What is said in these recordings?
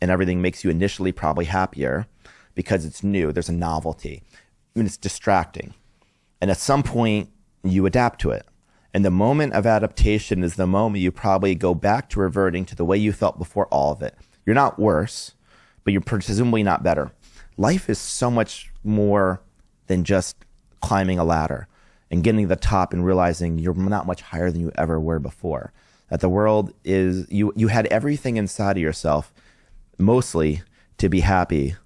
and everything makes you initially probably happier because it's new. There's a novelty. I mean, it's distracting. And at some point, you adapt to it. And the moment of adaptation is the moment you probably go back to reverting to the way you felt before all of it. You're not worse, but you're presumably not better. Life is so much more than just climbing a ladder and getting to the top and realizing you're not much higher than you ever were before. That the world is, you had everything inside of yourself, mostly to be happy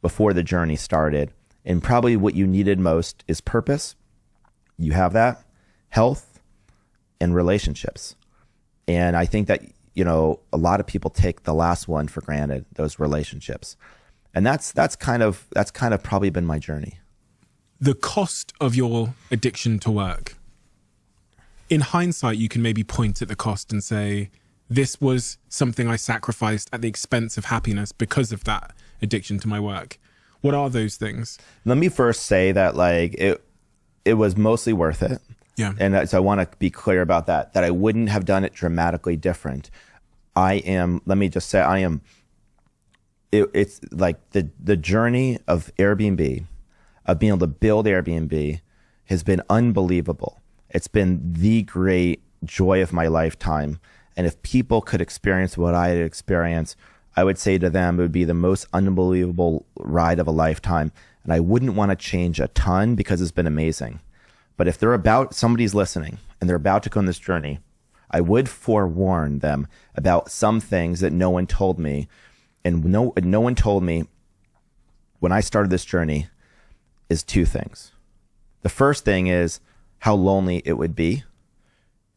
before the journey started. And probably what you needed most is purpose. You have that, health, and relationships. And I think that, a lot of people take the last one for granted, those relationships. And that's kind of probably been my journey. The cost of your addiction to work. In hindsight, you can maybe point at the cost and say, this was something I sacrificed at the expense of happiness because of that addiction to my work. What are those things? Let me first say that it was mostly worth it. Yeah. And so I want to be clear about that I wouldn't have done it dramatically different. It's like the journey of Airbnb, of being able to build Airbnb, has been unbelievable. It's been the great joy of my lifetime. And if people could experience what I had experienced, I would say to them, it would be the most unbelievable ride of a lifetime. And I wouldn't want to change a ton because it's been amazing. But if somebody's listening and they're about to go on this journey, I would forewarn them about some things that no one told me. And no one told me when I started this journey is two things. The first thing is how lonely it would be.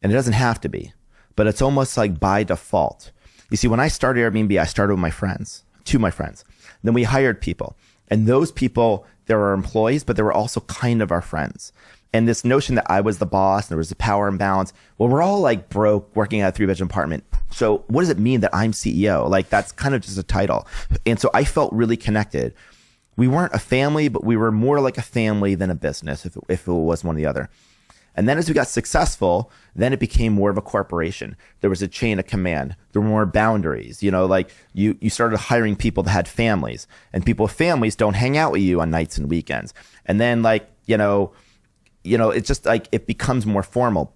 And it doesn't have to be, but it's almost like by default. You see, when I started Airbnb, I started with my friends, two of my friends. Then we hired people. And those people, they were employees, but they were also kind of our friends. And this notion that I was the boss and there was a power imbalance. Well, we're all like broke working at a 3-bedroom apartment. So what does it mean that I'm CEO? Like that's kind of just a title. And so I felt really connected. We weren't a family, but we were more like a family than a business if it was one or the other. And then as we got successful, then it became more of a corporation. There was a chain of command. There were more boundaries. You started hiring people that had families, and people with families don't hang out with you on nights and weekends. And then it's just like it becomes more formal.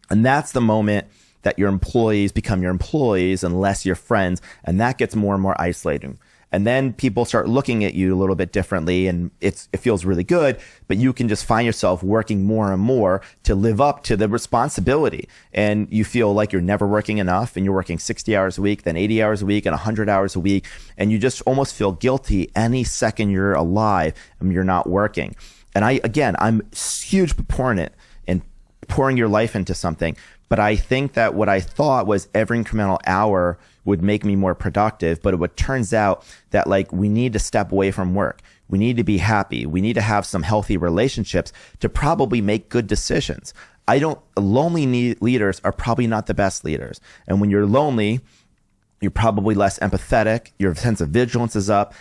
And that's the moment that your employees become your employees and less your friends. And that gets more and more isolating. And then people start looking at you a little bit differently, and it feels really good, but you can just find yourself working more and more to live up to the responsibility. And you feel like you're never working enough, and you're working 60 hours a week, then 80 hours a week, and 100 hours a week. And you just almost feel guilty any second you're alive and you're not working. And I'm a huge proponent in pouring your life into something. But I think that what I thought was every incremental hour would make me more productive. But it turns out that we need to step away from work. We need to be happy. We need to have some healthy relationships to probably make good decisions. Lonely leaders are probably not the best leaders. And when you're lonely, you're probably less empathetic. Your sense of vigilance is up.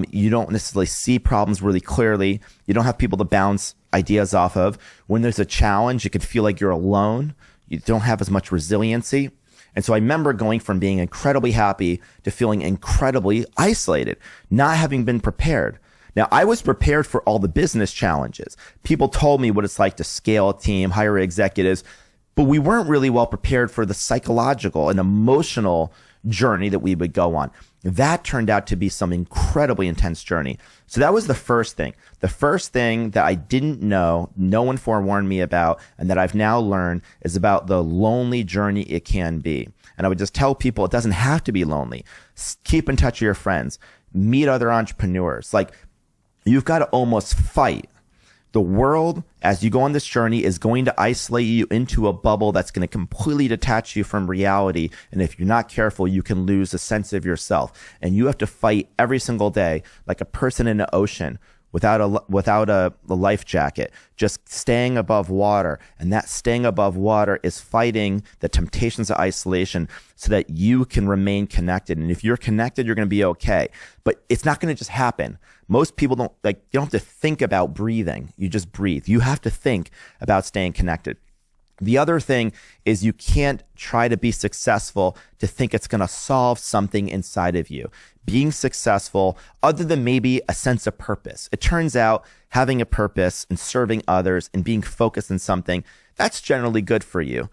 You don't necessarily see problems really clearly. You don't have people to bounce ideas off of. When there's a challenge, it could feel like you're alone. You don't have as much resiliency. And so I remember going from being incredibly happy to feeling incredibly isolated, not having been prepared. Now, I was prepared for all the business challenges. People told me what it's like to scale a team, hire executives, but we weren't really well prepared for the psychological and emotional journey that we would go on. That turned out to be some incredibly intense journey. So that was the first thing. The first thing that I didn't know, no one forewarned me about, and that I've now learned is about the lonely journey it can be. And I would just tell people it doesn't have to be lonely. Keep in touch with your friends. Meet other entrepreneurs. You've got to almost fight. The world, as you go on this journey, is going to isolate you into a bubble that's going to completely detach you from reality. And if you're not careful, you can lose a sense of yourself. And you have to fight every single day like a person in an ocean without a life jacket, just staying above water. And that staying above water is fighting the temptations of isolation so that you can remain connected. And if you're connected, you're going to be okay. But it's not going to just happen. Most people you don't have to think about breathing. You just breathe. You have to think about staying connected. The other thing is you can't try to be successful to think it's going to solve something inside of you. Being successful, other than maybe a sense of purpose. It turns out having a purpose and serving others and being focused on something, that's generally good for you.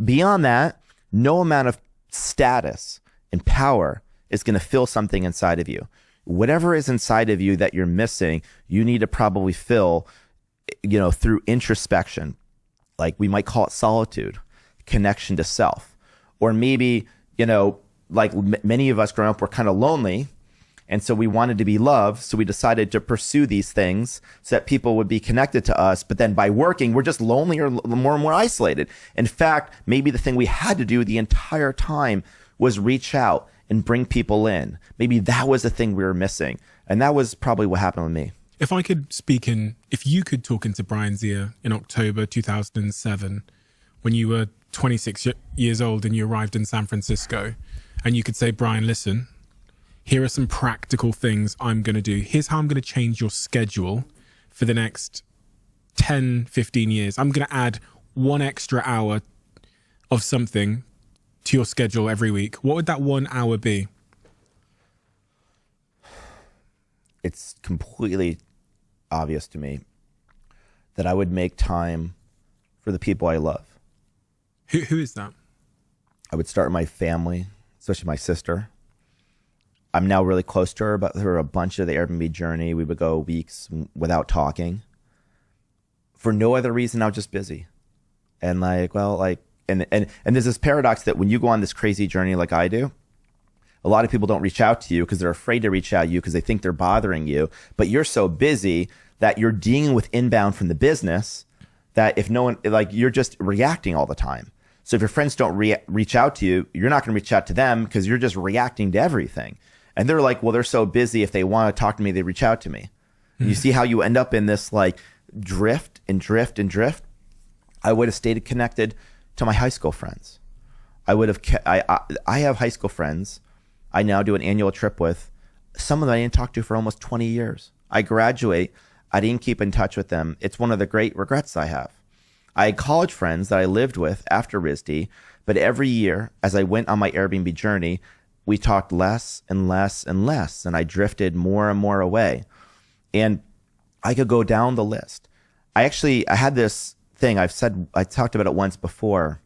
Beyond that, no amount of status and power is going to fill something inside of you. Whatever is inside of you that you're missing, you need to probably fill, through introspection. Like we might call it solitude, connection to self. Or maybe, many of us growing up were kind of lonely. And so we wanted to be loved. So we decided to pursue these things so that people would be connected to us. But then by working, we're just lonelier, more and more isolated. In fact, maybe the thing we had to do the entire time was reach out and bring people in. Maybe that was the thing we were missing. And that was probably what happened with me. If you could talk into Brian's ear in October 2007, when you were 26 years old and you arrived in San Francisco, and you could say, Brian, listen, here are some practical things I'm going to do. Here's how I'm going to change your schedule for the next 10, 15 years. I'm going to add 1 extra hour of something to your schedule every week. What would that 1 hour be? It's completely obvious to me that I would make time for the people I love. Who is that? I would start with my family, especially my sister. I'm now really close to her, but for a bunch of the Airbnb journey, we would go weeks without talking. For no other reason, I was just busy. And and there's this paradox that when you go on this crazy journey like I do, a lot of people don't reach out to you because they're afraid to reach out to you because they think they're bothering you. But you're so busy that you're dealing with inbound from the business that if no one, you're just reacting all the time. So if your friends don't reach out to you, you're not going to reach out to them because you're just reacting to everything. And they're like, well, they're so busy. If they want to talk to me, they reach out to me. You see how you end up in this drift and drift and drift? I would have stayed connected to my high school friends. I have high school friends I now do an annual trip with, some of them I didn't talk to for almost 20 years. I graduate, I didn't keep in touch with them. It's one of the great regrets I have. I had college friends that I lived with after RISD, but every year as I went on my Airbnb journey, we talked less and less and less, and I drifted more and more away. And I could go down the list. I had this thing I talked about it once before,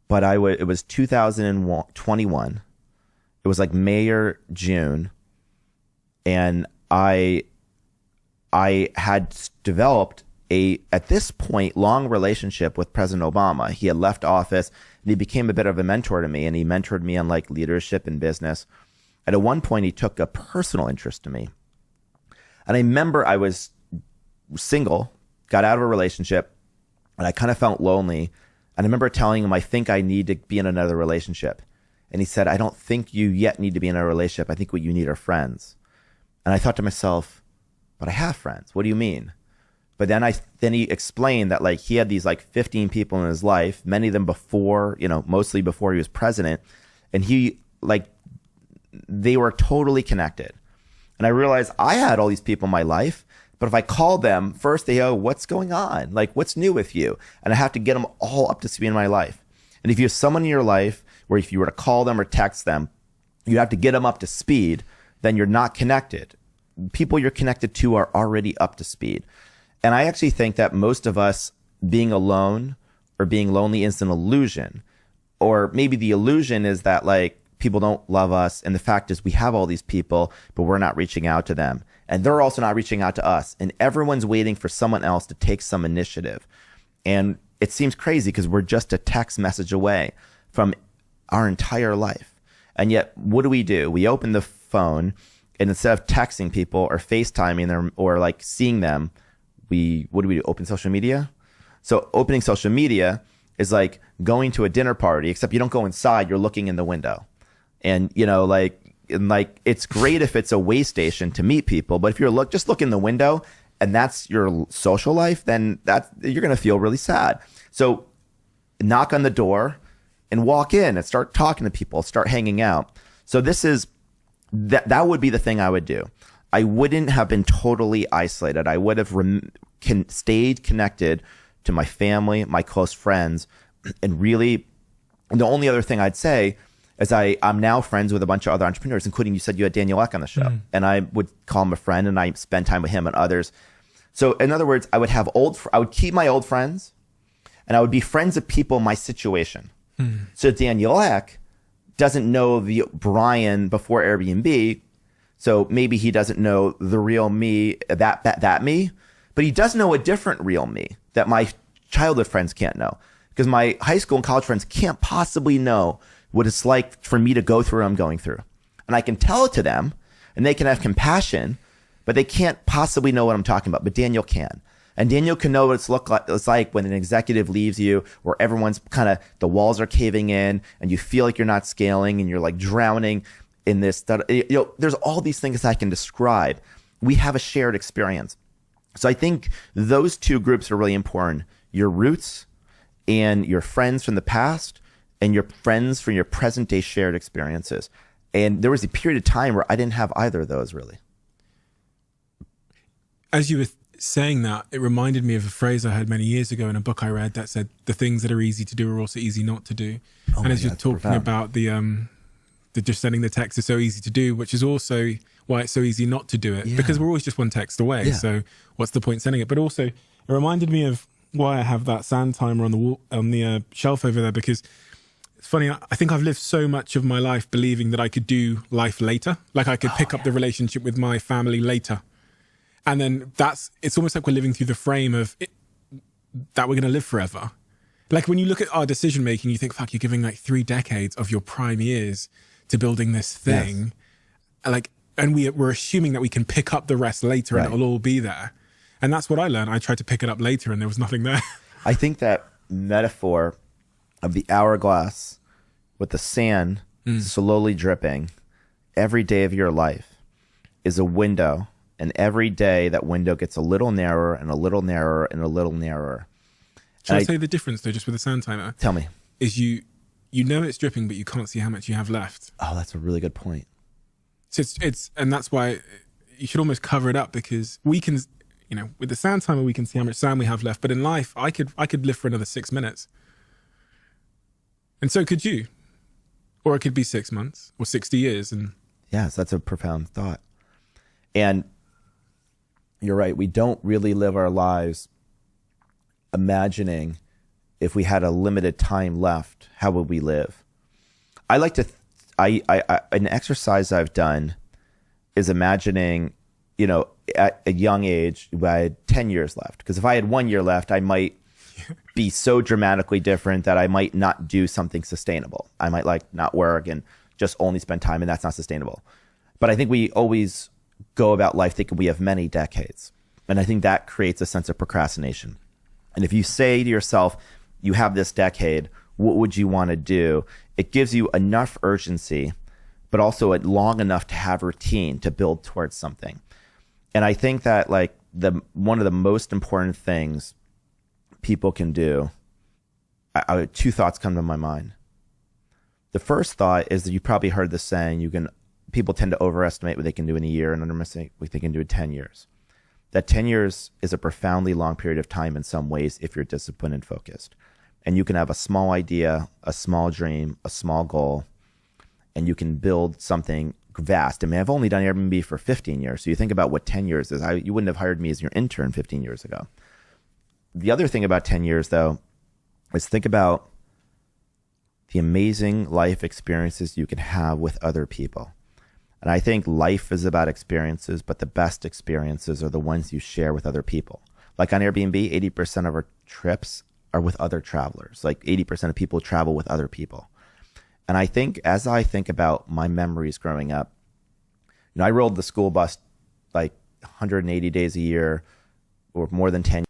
but it was 2021. It was like May or June, and I had developed at this point, long relationship with President Obama. He had left office, and he became a bit of a mentor to me, and he mentored me on leadership and business. And at one point, he took a personal interest in me. And I remember I was single, got out of a relationship, and I kind of felt lonely. And I remember telling him, I think I need to be in another relationship. And he said, I don't think you yet need to be in a relationship. I think what you need are friends. And I thought to myself, but I have friends. What do you mean? But then he explained that he had these 15 people in his life, many of them before, mostly before he was president. And they were totally connected. And I realized I had all these people in my life, but if I called them, first they go, what's going on? What's new with you? And I have to get them all up to speed in my life. And if you have someone in your life where if you were to call them or text them, you have to get them up to speed, then you're not connected. People you're connected to are already up to speed. And I actually think that most of us being alone or being lonely is an illusion. Or maybe the illusion is that people don't love us. And the fact is we have all these people, but we're not reaching out to them. And they're also not reaching out to us. And everyone's waiting for someone else to take some initiative. And it seems crazy because we're just a text message away from our entire life. And yet, what do? We open the phone, and instead of texting people or FaceTiming them or seeing them, what do? Open social media? So opening social media is like going to a dinner party, except you don't go inside, you're looking in the window. And, it's great if it's a way station to meet people, but if you're just look in the window and that's your social life, then you're going to feel really sad. So knock on the door and walk in and start talking to people, start hanging out. So that would be the thing I would do. I wouldn't have been totally isolated. I would have stayed connected to my family, my close friends. And really, the only other thing I'd say is I'm now friends with a bunch of other entrepreneurs, including, you said you had Daniel Ek on the show. And I would call him a friend, and I spend time with him and others. So in other words, I would keep my old friends, and I would be friends with people in my situation. So Daniel Ek doesn't know the Brian before Airbnb. So maybe he doesn't know the real me, that me, but he does know a different real me that my childhood friends can't know, because my high school and college friends can't possibly know what it's like for me to go through what I'm going through. And I can tell it to them, and they can have compassion, but they can't possibly know what I'm talking about. But Daniel can. And Daniel can know what it's like when an executive leaves you, where everyone's kind of, the walls are caving in and you feel like you're not scaling and you're like drowning in this. There's all these things I can describe. We have a shared experience. So I think those two groups are really important. Your roots and your friends from the past, and your friends from your present day shared experiences. And there was a period of time where I didn't have either of those, really. As you were saying that, it reminded me of a phrase I heard many years ago in a book I read that said, the things that are easy to do are also easy not to do. And as you're talking about the just sending the text is so easy to do, which is also why it's so easy not to do it, because we're always just one text away. So what's the point sending it? But also it reminded me of why I have that sand timer on the wall, on the shelf over there, because it's funny. I think I've lived so much of my life believing that I could do life later. Like I could pick up the relationship with my family later. And then it's almost like we're living through the frame of it, that we're going to live forever. Like when you look at our decision making, you think, fuck, you're giving like 3 decades of your prime years to building this thing. Like, and we're assuming that we can pick up the rest later and it'll all be there. And that's what I learned. I tried to pick it up later and there was nothing there. I think that metaphor of the hourglass with the sand slowly dripping every day of your life is a window. And every day that window gets a little narrower and a little narrower and a little narrower. Shall I say the difference though, just with the sand timer? Tell me. Is you know it's dripping, but you can't see how much you have left. Oh, that's a really good point. So and that's why you should almost cover it up, because we can, with the sand timer, we can see how much sand we have left. But in life, I could live for another 6 minutes. And so could you. Or it could be 6 months or 60 years. And yes, that's a profound thought. And you're right. We don't really live our lives imagining if we had a limited time left, how would we live? I like to, an exercise I've done is imagining, at a young age, I had 10 years left. Because if I had 1 year left, I might be so dramatically different that I might not do something sustainable. I might not work and just only spend time, and that's not sustainable. But I think we always go about life thinking we have many decades. And I think that creates a sense of procrastination. And if you say to yourself, you have this decade, what would you want to do? It gives you enough urgency, but also long enough to have routine to build towards something. And I think that one of the most important things people can do, 2 thoughts come to my mind. The first thought is that you probably heard the saying, people tend to overestimate what they can do in a year and underestimate what they can do in 10 years. That 10 years is a profoundly long period of time in some ways if you're disciplined and focused. And you can have a small idea, a small dream, a small goal, and you can build something vast. I mean, I've only done Airbnb for 15 years. So you think about what 10 years is. You wouldn't have hired me as your intern 15 years ago. The other thing about 10 years, though, is think about the amazing life experiences you can have with other people. And I think life is about experiences, but the best experiences are the ones you share with other people. Like on Airbnb, 80% of our trips are with other travelers. Like 80% of people travel with other people. And I think as I think about my memories growing up, I rode the school bus 180 days a year or more than 10